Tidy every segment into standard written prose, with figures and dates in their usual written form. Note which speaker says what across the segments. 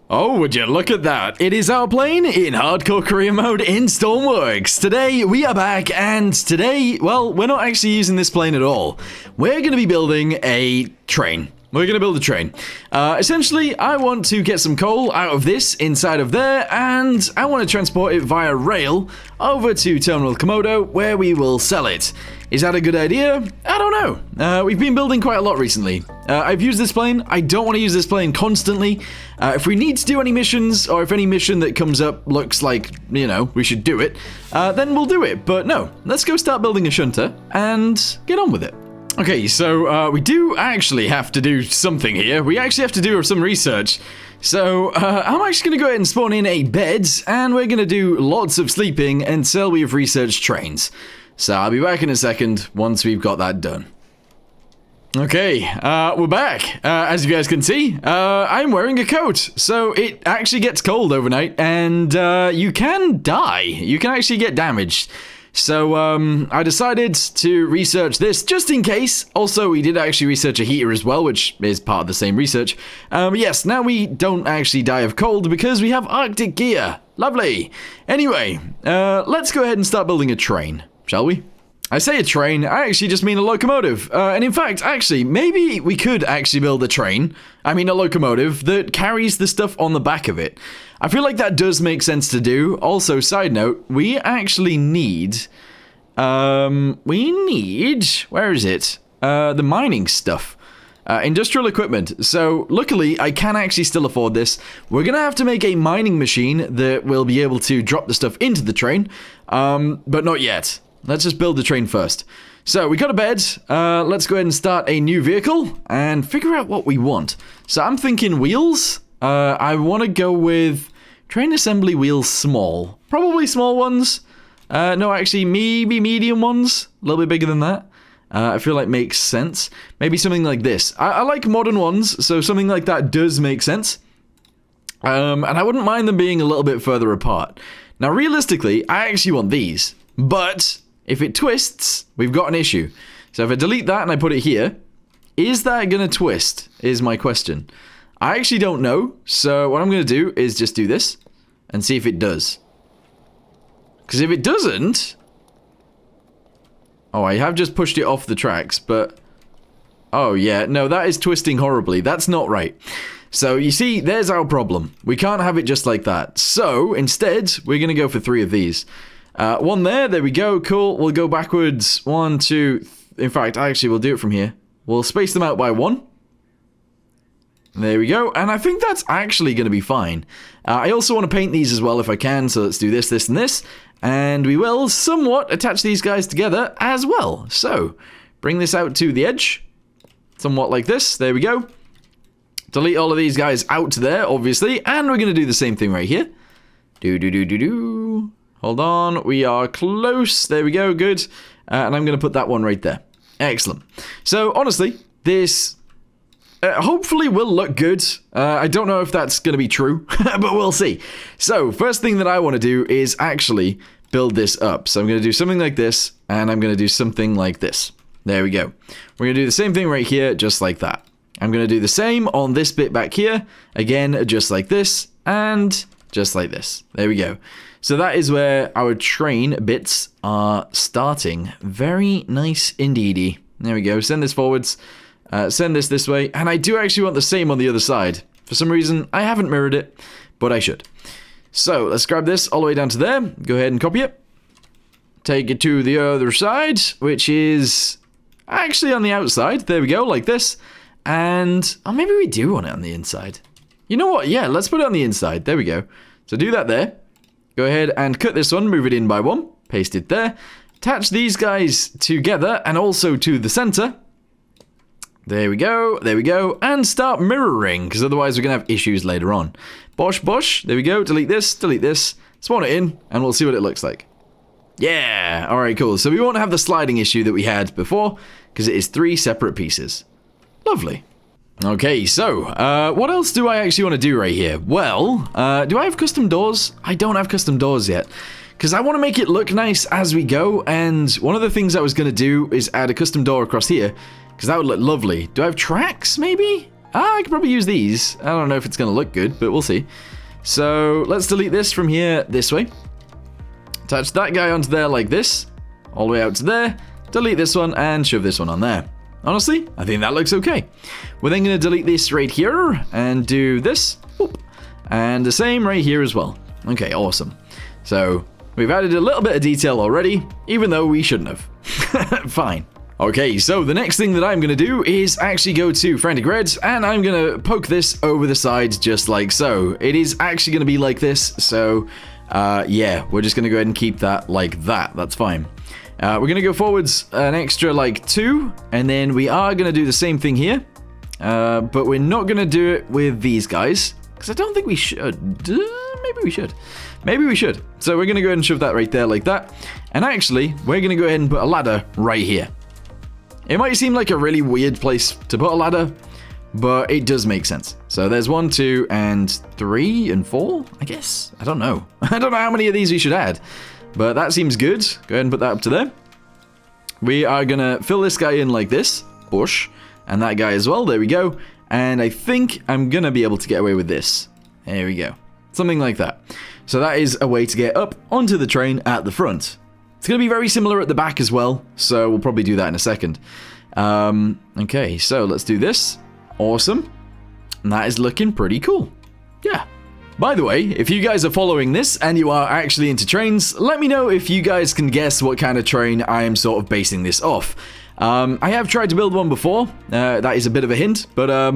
Speaker 1: Oh, would you look at that? It is our plane in hardcore career mode in Stormworks. Today, we are back, and today, well, we're not actually using this plane at all. We're going to be building a train. We're going to build a train. Essentially, I want to get some coal out of this, inside of there, and I want to transport it via rail over to Terminal Komodo, where we will sell it. Is that a good idea? I don't know. We've been building quite a lot recently. I've used this plane. I don't want to use this plane constantly. If we need to do any missions, or if any mission that comes up looks like, you know, we should do it, then we'll do it. But no, let's go start building a Shunter and get on with it. Okay, so we do actually have to do something here. We actually have to do some research. So I'm actually going to go ahead and spawn in a bed, and we're going to do lots of sleeping until we've researched trains. So I'll be back in a second once we've got that done. Okay, we're back. As you guys can see, I'm wearing a coat. So it actually gets cold overnight, and you can die. You can actually get damaged. So, I decided to research this just in case. Also, we did actually research a heater as well, which is part of the same research. Yes, now we don't actually die of cold because we have Arctic gear. Lovely. Anyway, let's go ahead and start building a train, shall we? I say a train, I actually just mean a locomotive. And in fact, actually, maybe we could actually build a train. I mean a locomotive that carries the stuff on the back of it. I feel like that does make sense to do. Also, side note, we actually need... where is it? The mining stuff. Industrial equipment. So, luckily, I can actually still afford this. We're going to have to make a mining machine that will be able to drop the stuff into the train. But not yet. Let's just build the train first. So, we got a bed. Let's go ahead and start a new vehicle and figure out what we want. So, I'm thinking wheels. I want to go with train assembly wheels small. Probably small ones. No, actually, maybe medium ones. A little bit bigger than that. I feel like makes sense. Maybe something like this. I like modern ones, so something like that does make sense. And I wouldn't mind them being a little bit further apart. Now, realistically, I actually want these. But if it twists, we've got an issue. So if I delete that and I put it here, is that going to twist, is my question. I actually don't know, so what I'm going to do is just do this and see if it does. Because if it doesn't... Oh, I have just pushed it off the tracks, but... Oh, yeah, no, that is twisting horribly. That's not right. So, you see, there's our problem. We can't have it just like that. So, instead, we're going to go for 3 of these. One there we go, cool. We'll go backwards, 1, 2... In fact, actually, we'll do it from here. We'll space them out by 1. There we go, and I think that's actually going to be fine. I also want to paint these as well if I can, so let's do this, this, and this. And we will somewhat attach these guys together as well. So, bring this out to the edge. Somewhat like this, there we go. Delete all of these guys out there, obviously. And we're going to do the same thing right here. Hold on, we are close. There we go, good. And I'm going to put that one right there. Excellent. So, honestly, this... hopefully will look good. I don't know if that's going to be true, but we'll see. So, first thing that I want to do is actually build this up. So I'm going to do something like this, and I'm going to do something like this. There we go. We're going to do the same thing right here, just like that. I'm going to do the same on this bit back here. Again, just like this, and just like this. There we go. So that is where our train bits are starting. Very nice indeedy. There we go. Send this forwards. Send this way, and I do actually want the same on the other side. For some reason, I haven't mirrored it, but I should. So, let's grab this all the way down to there. Go ahead and copy it. Take it to the other side, which is actually on the outside. There we go, like this. And, oh, maybe we do want it on the inside. You know what? Yeah, let's put it on the inside. There we go. So, do that there. Go ahead and cut this one, move it in by 1. Paste it there. Attach these guys together, and also to the center. There we go, and start mirroring, because otherwise we're going to have issues later on. Bosh, bosh, there we go, delete this, spawn it in, and we'll see what it looks like. Yeah, alright, cool. So we won't have the sliding issue that we had before, because it is 3 separate pieces. Lovely. Okay, so, what else do I actually want to do right here? Well, do I have custom doors? I don't have custom doors yet. Because I want to make it look nice as we go, and one of the things I was going to do is add a custom door across here, because that would look lovely. Do I have tracks, maybe? I could probably use these. I don't know if it's going to look good, but we'll see. So let's delete this from here this way. Attach that guy onto there like this. All the way out to there. Delete this one and shove this one on there. Honestly, I think that looks okay. We're then going to delete this right here and do this. Whoop. And the same right here as well. Okay, awesome. So we've added a little bit of detail already, even though we shouldn't have. Fine. Okay, so the next thing that I'm going to do is actually go to Frantic Red, and I'm going to poke this over the sides just like so. It is actually going to be like this, so yeah, we're just going to go ahead and keep that like that. That's fine. We're going to go forwards an extra like 2, and then we are going to do the same thing here, but we're not going to do it with these guys, because I don't think we should. Maybe we should. Maybe we should. So we're going to go ahead and shove that right there like that, and actually, we're going to go ahead and put a ladder right here. It might seem like a really weird place to put a ladder, but it does make sense. So there's 1, 2, and 3, and 4, I guess? I don't know. I don't know how many of these we should add. But that seems good. Go ahead and put that up to there. We are going to fill this guy in like this. Push. And that guy as well. There we go. And I think I'm going to be able to get away with this. There we go. Something like that. So that is a way to get up onto the train at the front. It's going to be very similar at the back as well. So we'll probably do that in a second. Okay, so let's do this. Awesome. And that is looking pretty cool. Yeah. By the way, if you guys are following this and you are actually into trains, let me know if you guys can guess what kind of train I am sort of basing this off. I have tried to build one before, that is a bit of a hint, but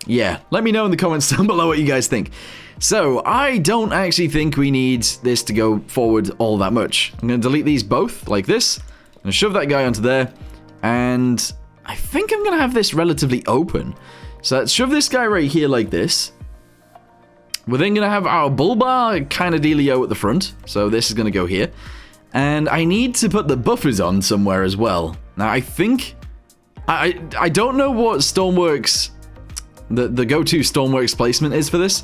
Speaker 1: yeah, let me know in the comments down below what you guys think. So, I don't actually think we need this to go forward all that much. I'm going to delete these both, like this, I'm going to shove that guy onto there, and I think I'm going to have this relatively open. So let's shove this guy right here like this. We're then going to have our bull bar kind of dealio at the front. So this is going to go here. And I need to put the buffers on somewhere as well. Now, I think... I don't know what Stormworks... The go-to Stormworks placement is for this.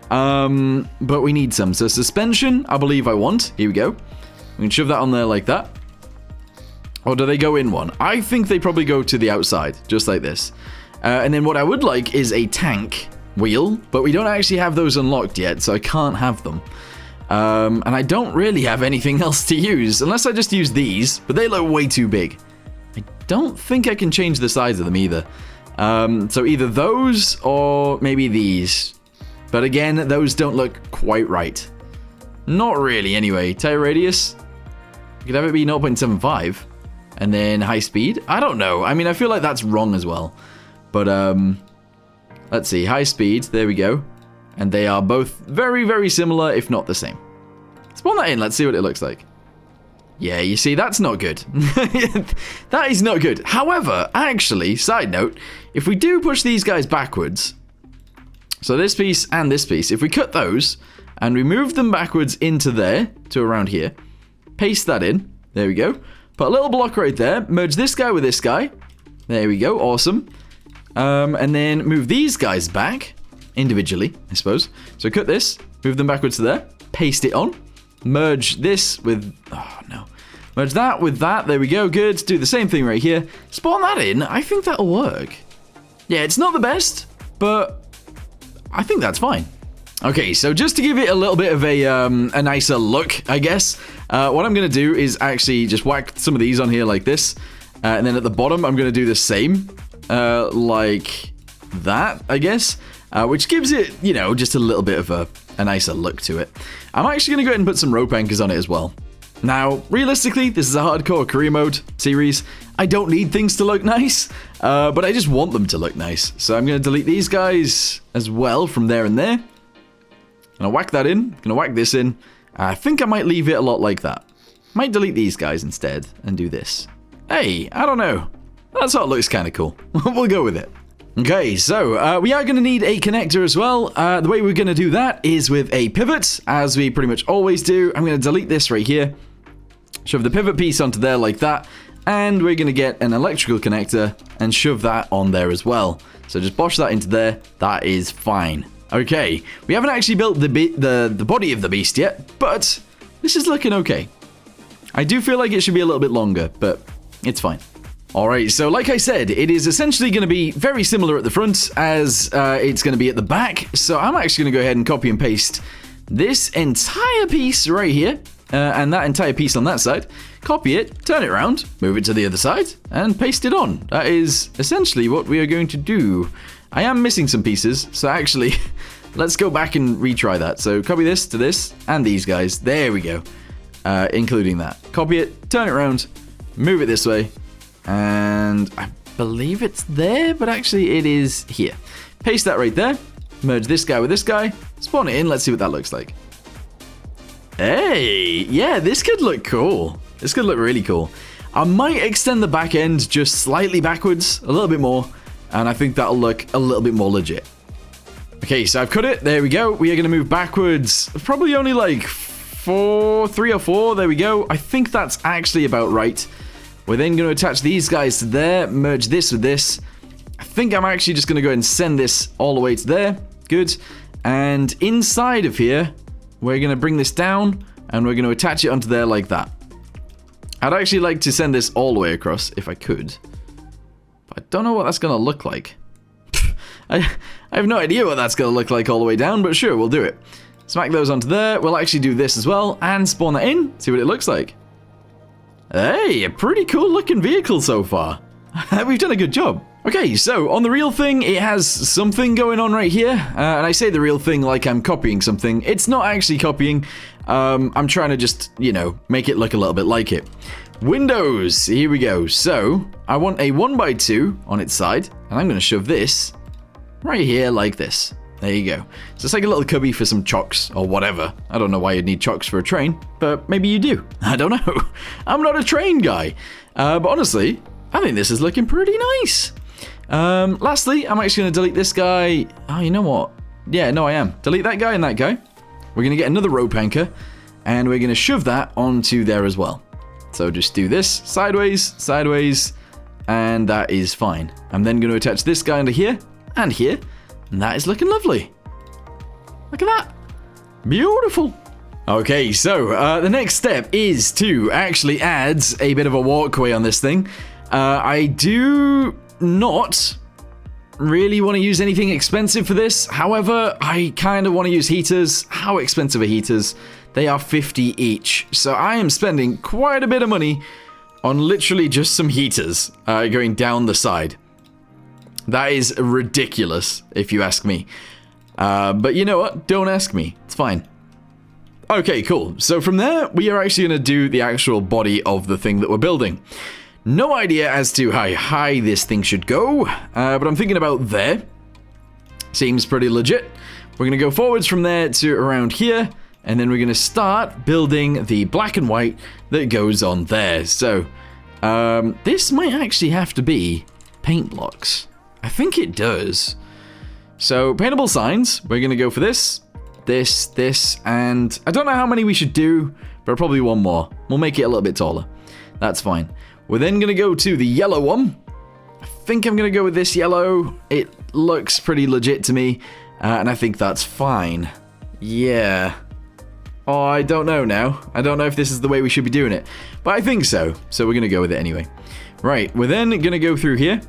Speaker 1: But we need some. So suspension, I believe I want. Here we go. We can shove that on there like that. Or do they go in one? I think they probably go to the outside. Just like this. And then what I would like is a tank wheel, but we don't actually have those unlocked yet, so I can't have them. And I don't really have anything else to use, unless I just use these, but they look way too big. I don't think I can change the size of them either. So either those, or maybe these. But again, those don't look quite right. Not really, anyway. Tire radius? You could have it be 0.75. And then high speed? I don't know. I mean, I feel like that's wrong as well. But, let's see, high speed, there we go. And they are both very, very similar, if not the same. Spawn that in, let's see what it looks like. Yeah, you see, that's not good. That is not good. However, actually, side note, if we do push these guys backwards, so this piece and this piece, if we cut those, and we move them backwards into there, to around here, paste that in, there we go. Put a little block right there, merge this guy with this guy. There we go, awesome. And then move these guys back individually, I suppose. So cut this, move them backwards to there, paste it on, merge this with, oh no, merge that with that, there we go, good. Do the same thing right here, spawn that in, I think that'll work. Yeah, it's not the best, but I think that's fine. Okay, so just to give it a little bit of a nicer look, I guess, what I'm going to do is actually just whack some of these on here like this, and then at the bottom I'm going to do the same. Like that, I guess, which gives it, you know, just a little bit of a nicer look to it. I'm actually going to go ahead and put some rope anchors on it as well. Now, realistically, this is a hardcore career mode series. I don't need things to look nice, but I just want them to look nice. So I'm going to delete these guys as well from there and there. Gonna whack that in, gonna whack this in. I think I might leave it a lot like that. Might delete these guys instead and do this. Hey, I don't know. That sort of looks kind of cool. We'll go with it. Okay, so we are going to need a connector as well. The way we're going to do that is with a pivot, as we pretty much always do. I'm going to delete this right here. Shove the pivot piece onto there like that. And we're going to get an electrical connector and shove that on there as well. So just bosh that into there. That is fine. Okay, we haven't actually built the body of the beast yet, but this is looking okay. I do feel like it should be a little bit longer, but it's fine. Alright, so like I said, it is essentially going to be very similar at the front as it's going to be at the back. So I'm actually going to go ahead and copy and paste this entire piece right here, and that entire piece on that side. Copy it, turn it around, move it to the other side, and paste it on. That is essentially what we are going to do. I am missing some pieces, so actually, let's go back and retry that. So copy this to this, and these guys. There we go. Including that. Copy it, turn it around, move it this way. And I believe it's there, but actually it is here. Paste that right there. Merge this guy with this guy. Spawn it in. Let's see what that looks like. Hey, yeah, this could look cool. This could look really cool. I might extend the back end just slightly backwards, a little bit more, and I think that'll look a little bit more legit. Okay, so I've cut it. There we go. We are going to move backwards. Probably only like 3 or 4. There we go. I think that's actually about right. We're then going to attach these guys to there, merge this with this. I think I'm actually just going to go ahead and send this all the way to there. Good. And inside of here, we're going to bring this down, and we're going to attach it onto there like that. I'd actually like to send this all the way across, if I could. But I don't know what that's going to look like. I have no idea what that's going to look like all the way down, but sure, we'll do it. Smack those onto there. We'll actually do this as well, and spawn that in, see what it looks like. Hey, a pretty cool looking vehicle so far. We've done a good job. Okay, so on the real thing, it has something going on right here. And I say the real thing like I'm copying something. It's not actually copying. I'm trying to just, you know, make it look a little bit like it. Windows, here we go. So, I want a 1x2 on its side. And I'm going to shove this right here like this. There you go. So it's like a little cubby for some chocks or whatever. I don't know why you'd need chocks for a train, but maybe you do. I don't know. I'm not a train guy. But honestly, I think this is looking pretty nice. Lastly, I'm actually going to delete this guy. Oh, you know what? Yeah, no, I am. Delete that guy and that guy. We're going to get another rope anchor, and we're going to shove that onto there as well. So just do this sideways, sideways, and that is fine. I'm then going to attach this guy under here and here. And that is looking lovely. Look at that. Beautiful. Okay, so the next step is to actually add a bit of a walkway on this thing. I do not really want to use anything expensive for this. However, I kind of want to use heaters. How expensive are heaters? They are 50 each. So I am spending quite a bit of money on literally just some heaters going down the side. That is ridiculous, if you ask me. But you know what? Don't ask me. It's fine. Okay, cool. So from there, we are actually going to do the actual body of the thing that we're building. No idea as to how high this thing should go, but I'm thinking about there. Seems pretty legit. We're going to go forwards from there to around here, and then we're going to start building the black and white that goes on there. So, this might actually have to be paint blocks. I think it does. So, paintable signs, we're going to go for this, and I don't know how many we should do, but probably one more. We'll make it a little bit taller. That's fine. We're then going to go to the yellow one. I think I'm going to go with this yellow. It looks pretty legit to me, and I think that's fine. Yeah. Oh, I don't know now. I don't know if this is the way we should be doing it, but I think so. So we're going to go with it anyway. Right, we're then going to go through here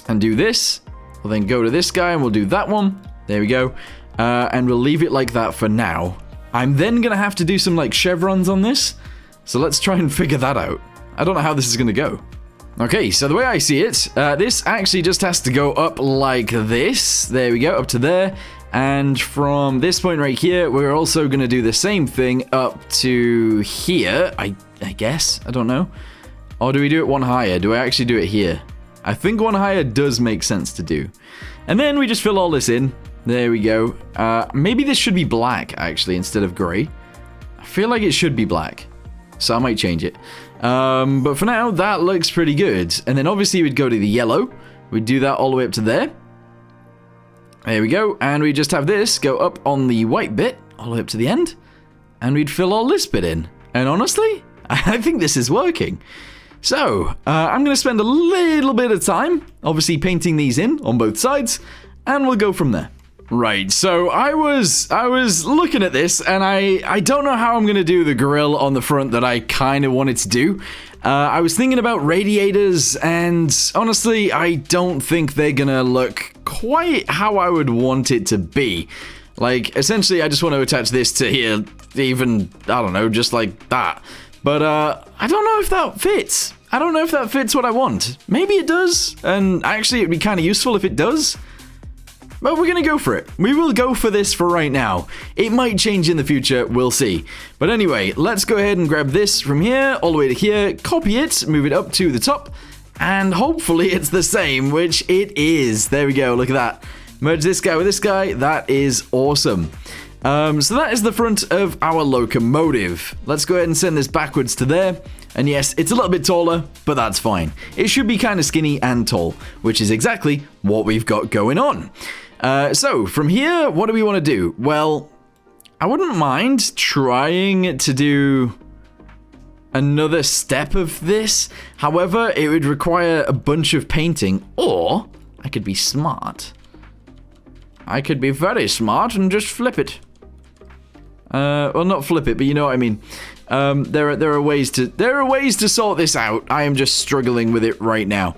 Speaker 1: and do this. We'll then go to this guy and we'll do that one. There we go. And we'll leave it like that for now. I'm then going to have to do some like chevrons on this. So let's try and figure that out. I don't know how this is going to go. Okay, so the way I see it, this actually just has to go up like this. There we go, up to there. And from this point right here, we're also going to do the same thing up to here, I guess. I don't know. Or do we do it one higher? Do I actually do it here? I think one higher does make sense to do. And then we just fill all this in. There we go. Maybe this should be black, actually, instead of grey. I feel like it should be black. So I might change it. But for now, that looks pretty good. And then obviously we'd go to the yellow. We'd do that all the way up to there. There we go. And we just have this go up on the white bit, all the way up to the end. And we'd fill all this bit in. And honestly, I think this is working. So, I'm going to spend a little bit of time, obviously painting these in on both sides, and we'll go from there. Right, so I was looking at this, and I don't know how I'm going to do the grill on the front that I kind of wanted to do. I was thinking about radiators, and honestly, I don't think they're going to look quite how I would want it to be. Like, essentially, I just want to attach this to here, even, I don't know, just like that. But, I don't know if that fits. I don't know if that fits what I want. Maybe it does, and actually, it'd be kind of useful if it does. But we're going to go for it. We will go for this for right now. It might change in the future, we'll see. But anyway, let's go ahead and grab this from here, all the way to here, copy it, move it up to the top, and hopefully it's the same, which it is. There we go, look at that. Merge this guy with this guy, that is awesome. So that is the front of our locomotive. Let's go ahead and send this backwards to there. And yes, it's a little bit taller, but that's fine. It should be kind of skinny and tall, which is exactly what we've got going on. So, from here, what do we want to do? Well, I wouldn't mind trying to do another step of this. However, it would require a bunch of painting, or I could be smart. I could be very smart and just flip it. Well, not flip it, but you know what I mean. There are ways to sort this out. I am just struggling with it right now.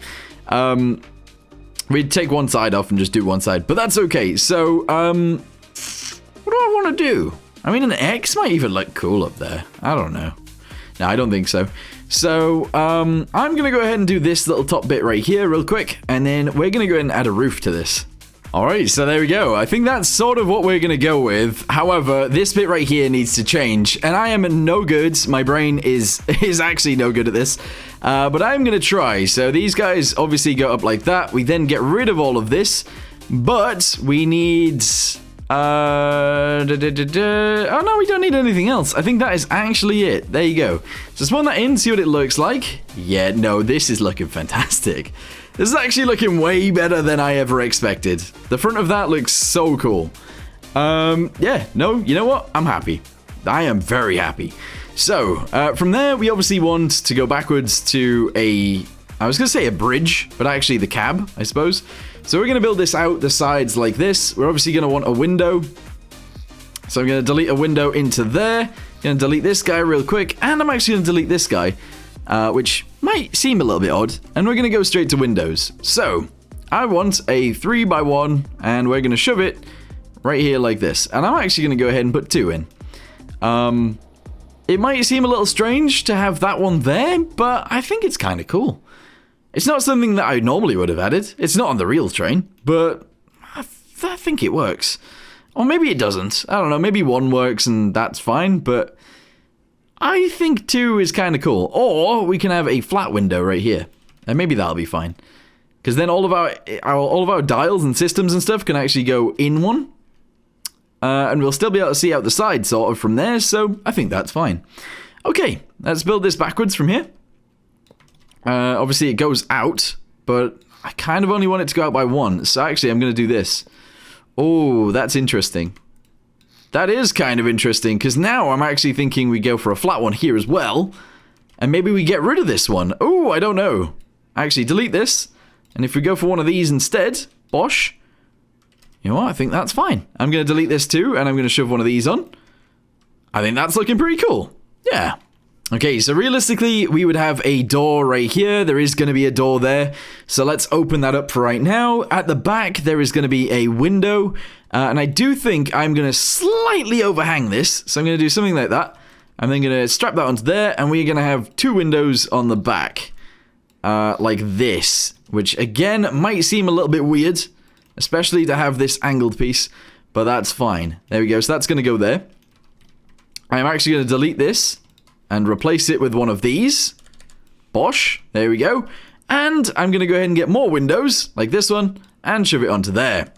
Speaker 1: We'd take one side off and just do one side, but that's okay. So, what do I want to do? I mean, an X might even look cool up there. I don't know. No, I don't think so. So, I'm going to go ahead and do this little top bit right here real quick, and then we're going to go ahead and add a roof to this. Alright, so there we go. I think that's sort of what we're going to go with. However, this bit right here needs to change, and I am no good. My brain is actually no good at this, but I'm going to try. So these guys obviously go up like that. We then get rid of all of this, but we need... Oh no, we don't need anything else. I think that is actually it. There you go. So spawn that in, see what it looks like. Yeah, no, this is looking fantastic. This is actually looking way better than I ever expected. The front of that looks so cool. Yeah, no, you know what? I'm happy. I am very happy. So, from there, we obviously want to go backwards to I was going to say a bridge, but actually the cab, I suppose. So we're going to build this out the sides like this. We're obviously going to want a window. So I'm going to delete a window into there. Going to delete this guy real quick. And I'm actually going to delete this guy, which might seem a little bit odd. And we're going to go straight to windows. So I want a 3x1, and we're going to shove it right here like this. And I'm actually going to go ahead and put 2 in. It might seem a little strange to have that one there, but I think it's kind of cool. It's not something that I normally would have added. It's not on the real train, but I think it works. Or maybe it doesn't. I don't know. Maybe 1 works and that's fine, but I think 2 is kind of cool. Or we can have a flat window right here, and maybe that'll be fine. Because then all of our dials and systems and stuff can actually go in one. And we'll still be able to see out the side sort of from there, so I think that's fine. Okay, let's build this backwards from here. Obviously it goes out, but I kind of only want it to go out by 1, so actually I'm going to do this. Oh, that's interesting. That is kind of interesting, because now I'm actually thinking we go for a flat one here as well, and maybe we get rid of this one. Oh, I don't know. Actually, delete this, and if we go for one of these instead, bosh, you know what, I think that's fine. I'm going to delete this too, and I'm going to shove one of these on. I think that's looking pretty cool. Yeah. Okay, so realistically, we would have a door right here. There is going to be a door there. So let's open that up for right now. At the back, there is going to be a window. And I do think I'm going to slightly overhang this. So I'm going to do something like that. I'm then going to strap that onto there. And we're going to have 2 windows on the back. Like this. Which, again, might seem a little bit weird. Especially to have this angled piece. But that's fine. There we go. So that's going to go there. I'm actually going to delete this and replace it with one of these. Bosh. There we go. And I'm going to go ahead and get more windows, like this one, and shove it onto there.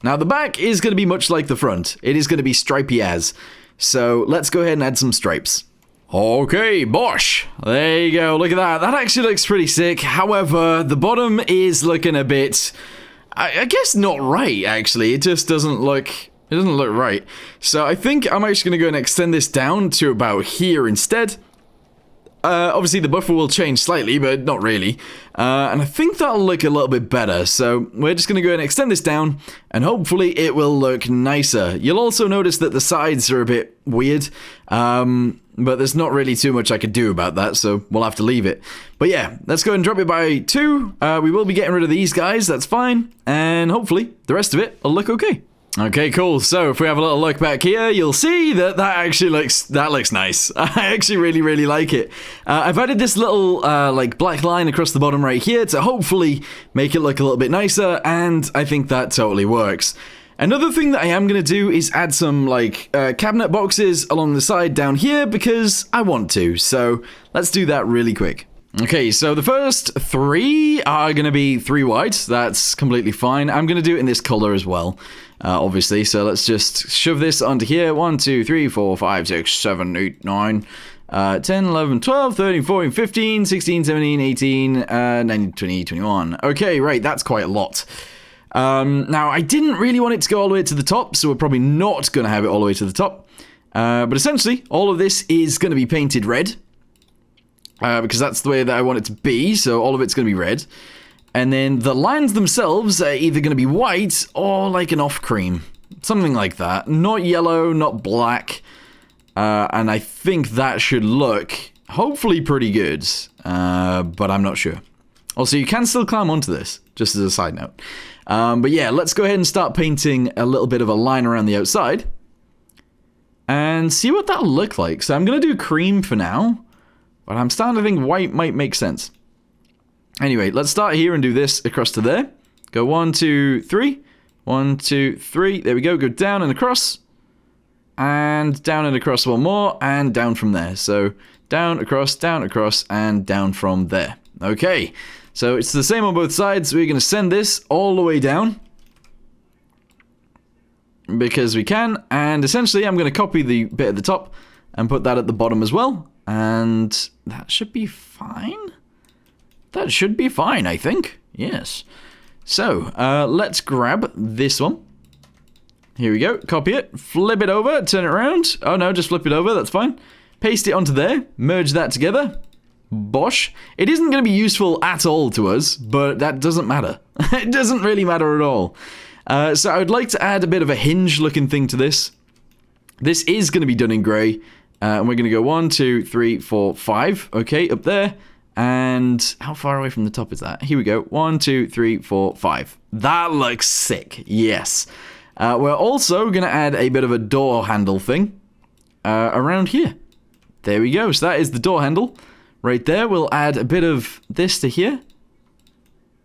Speaker 1: Now, the back is going to be much like the front. It is going to be stripy as. So, let's go ahead and add some stripes. Okay, bosh. There you go. Look at that. That actually looks pretty sick. However, the bottom is looking a bit, I guess not right, actually. It just doesn't look... It doesn't look right. So I think I'm actually going to go and extend this down to about here instead. Obviously, the buffer will change slightly, but not really. And I think that'll look a little bit better. So we're just going to go ahead and extend this down, and hopefully it will look nicer. You'll also notice that the sides are a bit weird, but there's not really too much I could do about that, so we'll have to leave it. But yeah, let's go ahead and drop it by 2. We will be getting rid of these guys, that's fine. And hopefully the rest of it will look okay. Okay, cool. So if we have a little look back here, you'll see that actually looks nice. I actually really like it. I've added this little like black line across the bottom right here to hopefully make it look a little bit nicer, and I think that totally works. Another thing that I am going to do is add some like cabinet boxes along the side down here because I want to. So let's do that really quick. Okay, so the first 3 are going to be 3 white. That's completely fine. I'm going to do it in this color as well, obviously. So let's just shove this onto here. 1, 2, 3, 4, 5, 6, 7, 8, 9, 10, 11, 12, 13, 14, 15, 16, 17, 18, 19, 20, 21. Okay, right, that's quite a lot. Now, I didn't really want it to go all the way to the top, so we're probably not going to have it all the way to the top. But essentially, all of this is going to be painted red. Because that's the way that I want it to be, so all of it's going to be red. And then the lines themselves are either going to be white or like an off cream. Something like that. Not yellow, not black. And I think that should look, hopefully, pretty good. But I'm not sure. Also, you can still climb onto this, just as a side note. But yeah, let's go ahead and start painting a little bit of a line around the outside. And see what that'll look like. So I'm going to do cream for now. But I'm starting to think white might make sense. Anyway, let's start here and do this across to there. Go 1, 2, 3. 1, 2, 3. There we go. Go down and across. And down and across one more. And down from there. So down, across, and down from there. Okay. So it's the same on both sides. We're going to send this all the way down. Because we can. And essentially, I'm going to copy the bit at the top and put that at the bottom as well. And that should be fine. That should be fine, I think. Yes. So, let's grab this one. Here we go. Copy it. Flip it over. Turn it around. Oh, no, just flip it over. That's fine. Paste it onto there. Merge that together. Bosh. It isn't going to be useful at all to us, but that doesn't matter. It doesn't really matter at all. So, I would like to add a bit of a hinge-looking thing to this. This is going to be done in grey. And we're going to go 1, 2, 3, 4, 5. Okay, up there. And how far away from the top is that? Here we go. 1, 2, 3, 4, 5. That looks sick. Yes. We're also going to add a bit of a door handle thing around here. There we go. So that is the door handle. Right there. We'll add a bit of this to here.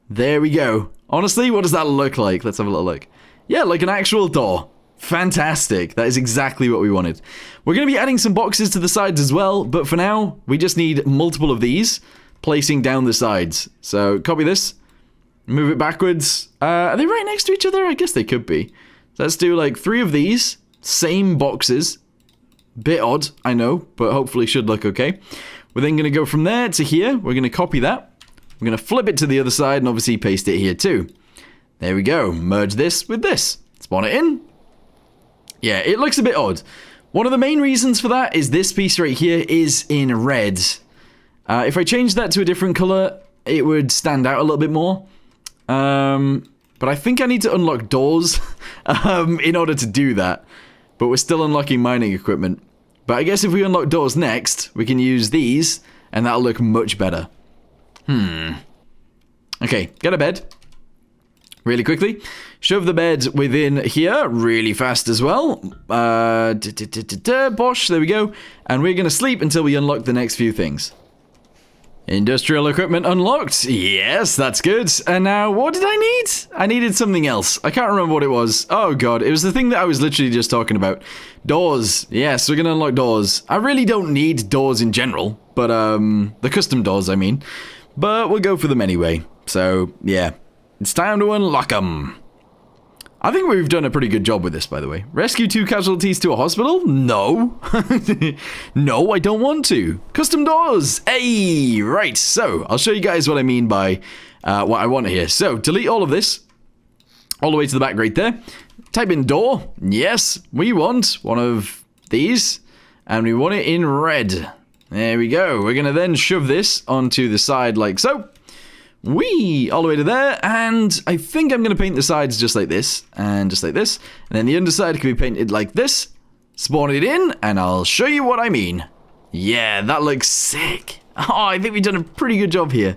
Speaker 1: There we go. Honestly, what does that look like? Let's have a little look. Yeah, like an actual door. Fantastic. That is exactly what we wanted. We're going to be adding some boxes to the sides as well, but for now, we just need multiple of these placing down the sides. So copy this, move it backwards. Are they right next to each other? I guess they could be. So let's do like 3 of these, same boxes. Bit odd, I know, but hopefully should look okay. We're then going to go from there to here. We're going to copy that. We're going to flip it to the other side and obviously paste it here too. There we go. Merge this with this. Spawn it in. Yeah, it looks a bit odd. One of the main reasons for that is this piece right here is in red. If I change that to a different color, it would stand out a little bit more. But I think I need to unlock doors in order to do that. But we're still unlocking mining equipment. But I guess if we unlock doors next, we can use these, and that'll look much better. Okay, get a bed. Really quickly. Shove the bed within here really fast as well. Bosh, there we go. And we're going to sleep until we unlock the next few things. Industrial equipment unlocked. Yes, that's good. And now, what did I need? I needed something else. I can't remember what it was. Oh, God. It was the thing that I was literally just talking about. Doors. Yes, we're going to unlock doors. I really don't need doors in general. But, the custom doors, I mean. But we'll go for them anyway. So, yeah. It's time to unlock them. I think we've done a pretty good job with this, by the way. Rescue 2 casualties to a hospital? No. No, I don't want to. Custom doors. Hey, right. So, I'll show you guys what I mean by what I want here. So, delete all of this. All the way to the back right there. Type in door. Yes, we want one of these. And we want it in red. There we go. We're going to then shove this onto the side like so. Whee! All the way to there. And I think I'm going to paint the sides just like this. And just like this. And then the underside can be painted like this. Spawn it in. And I'll show you what I mean. Yeah, that looks sick. Oh, I think we've done a pretty good job here.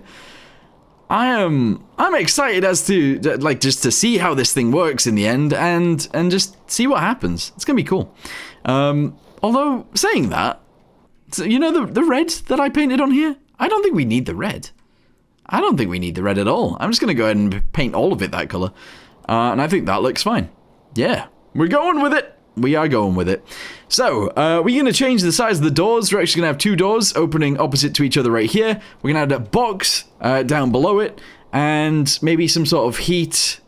Speaker 1: I'm excited as to, like, just to see how this thing works in the end. And just see what happens. It's going to be cool. Although, saying that, so, you know the red that I painted on here? I don't think we need the red. I don't think we need the red at all. I'm just going to go ahead and paint all of it that color. And I think that looks fine. Yeah, we're going with it. We are going with it. So, we're going to change the size of the doors. We're actually going to have two doors opening opposite to each other right here. We're going to add a box down below it. And maybe some sort of heat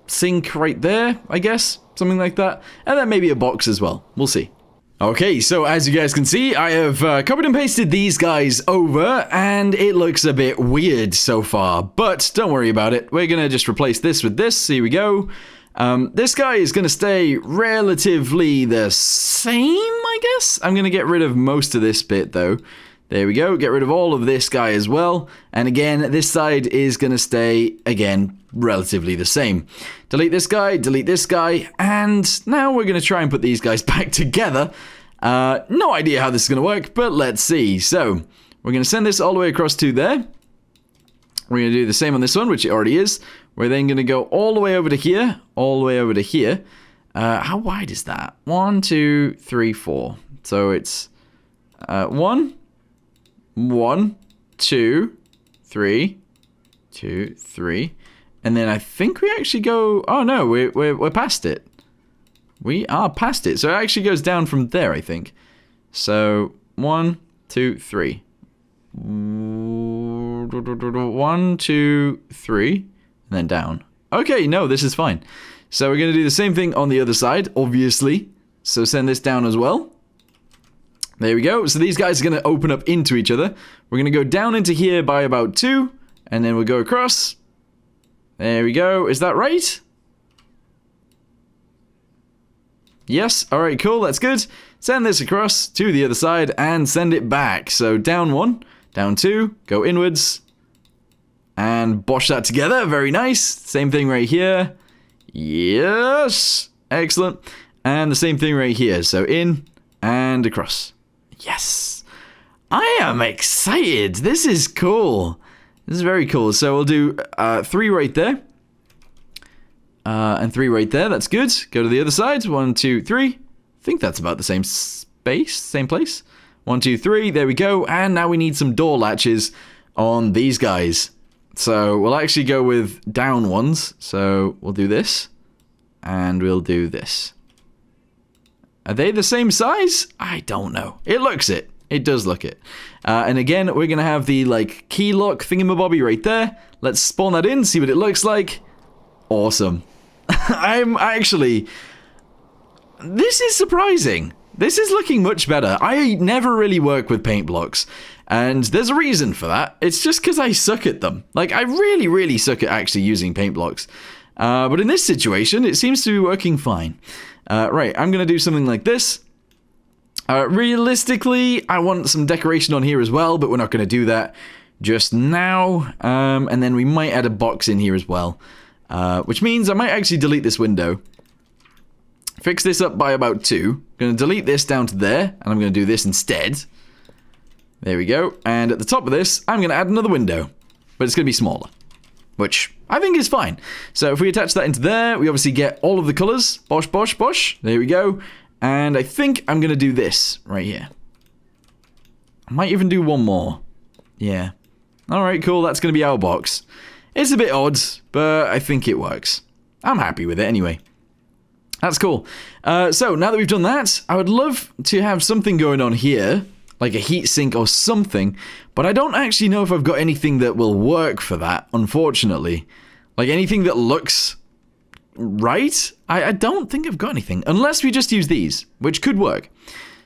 Speaker 1: sink right there, I guess. Something like that. And then maybe a box as well. We'll see. Okay, so as you guys can see, I have copied and pasted these guys over, and it looks a bit weird so far, but don't worry about it. We're going to just replace this with this. Here we go. This guy is going to stay relatively the same, I guess. I'm going to get rid of most of this bit, though. There we go. Get rid of all of this guy as well. And again, this side is going to stay, again, relatively the same. Delete this guy, and now we're going to try and put these guys back together. No idea how this is going to work, but let's see. So, we're going to send this all the way across to there. We're going to do the same on this one, which it already is. We're then going to go all the way over to here, all the way over to here. How wide is that? 1, 2, 3, 4. So it's 1, 2, 3, 2, 3. And then I think we actually go... Oh, no, we're past it. We are past it. So it actually goes down from there, I think. So, 1, 2, 3. 1, 2, 3. And then down. Okay, no, this is fine. So we're going to do the same thing on the other side, obviously. So send this down as well. There we go. So these guys are going to open up into each other. We're going to go down into here by about 2. And then we'll go across. There we go. Is that right? Yes. Alright, cool. That's good. Send this across to the other side and send it back. So down 1, down 2, go inwards. And bosh that together. Very nice. Same thing right here. Yes. Excellent. And the same thing right here. So in and across. Yes. I am excited. This is cool. This is very cool. So we'll do 3 right there. And 3 right there. That's good. Go to the other side. 1, 2, 3. I think that's about the same space. Same place. 1, 2, 3. There we go. And now we need some door latches on these guys. So we'll actually go with down ones. So we'll do this. And we'll do this. Are they the same size? I don't know. It looks it. It does look it. And again, we're going to have the like key lock thingamabobby right there. Let's spawn that in, see what it looks like. Awesome. I'm actually... This is surprising. This is looking much better. I never really work with paint blocks. And there's a reason for that. It's just because I suck at them. Like, I really, really suck at actually using paint blocks. But in this situation, it seems to be working fine. Right, I'm going to do something like this. Realistically, I want some decoration on here as well, but we're not going to do that just now. And then we might add a box in here as well. Which means I might actually delete this window. Fix this up by about 2. I'm going to delete this down to there, and I'm going to do this instead. There we go. And at the top of this, I'm going to add another window. But it's going to be smaller. Which I think is fine. So if we attach that into there, we obviously get all of the colors. Bosh, bosh, bosh. There we go. And I think I'm going to do this right here. I might even do one more. Yeah. Alright, cool. That's going to be our box. It's a bit odd, but I think it works. I'm happy with it anyway. That's cool. So now that we've done that, I would love to have something going on here. Like a heat sink or something. But I don't actually know if I've got anything that will work for that, unfortunately. Like anything that looks right? I don't think I've got anything. Unless we just use these, which could work.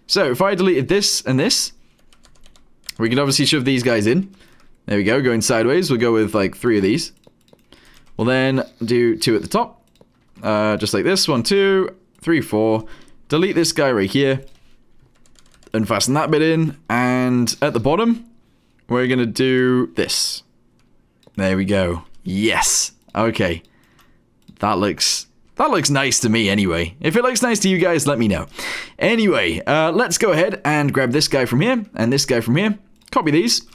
Speaker 1: So if I deleted this and this, we can obviously shove these guys in. There we go, going sideways. We'll go with like 3 of these. We'll then do 2 at the top. Just like this. 1, 2, 3, 4. Delete this guy right here. and fasten that bit in. And at the bottom, we're going to do this. There we go. Yes. Okay. That looks nice to me anyway. If it looks nice to you guys, let me know. Anyway, let's go ahead and grab this guy from here and this guy from here. Copy these.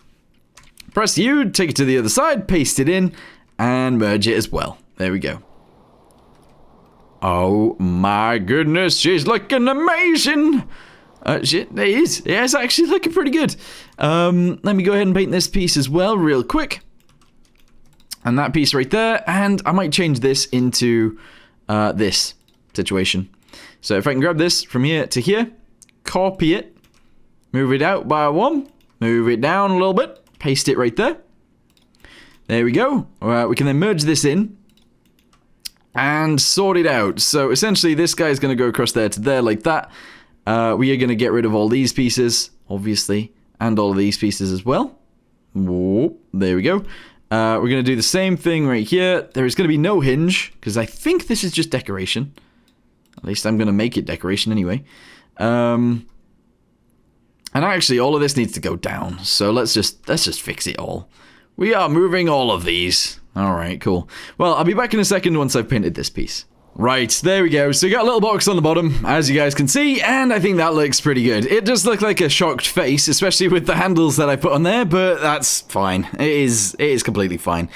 Speaker 1: Press U, take it to the other side, paste it in, and merge it as well. There we go. Oh my goodness, she's looking amazing. It is. Yeah, it's actually looking pretty good. Let me go ahead and paint this piece as well real quick. And that piece right there. And I might change this into this situation. So if I can grab this from here to here, copy it, move it out by one, move it down a little bit, paste it right there. There we go. We can then merge this in and sort it out. So essentially this guy is going to go across there to there like that. We are going to get rid of all these pieces, obviously, and all of these pieces as well. Whoop, there we go. We're going to do the same thing right here. There is going to be no hinge, because I think this is just decoration. At least I'm going to make it decoration anyway. And actually, all of this needs to go down. So let's just fix it all. We are moving all of these. Alright, cool. Well, I'll be back in a second once I've painted this piece. Right, there we go. So we got a little box on the bottom, as you guys can see, and I think that looks pretty good. It does look like a shocked face, especially with the handles that I put on there, but that's fine. It is completely fine.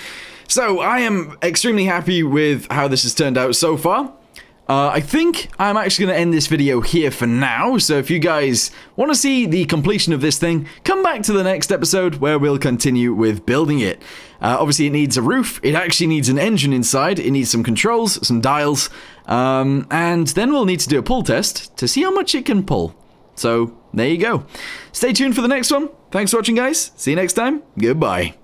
Speaker 1: So I am extremely happy with how this has turned out so far. I think I'm actually going to end this video here for now, so if you guys want to see the completion of this thing, come back to the next episode where we'll continue with building it. Obviously it needs a roof, it actually needs an engine inside, it needs some controls, some dials, and then we'll need to do a pull test to see how much it can pull. So, there you go. Stay tuned for the next one. Thanks for watching, guys. See you next time. Goodbye.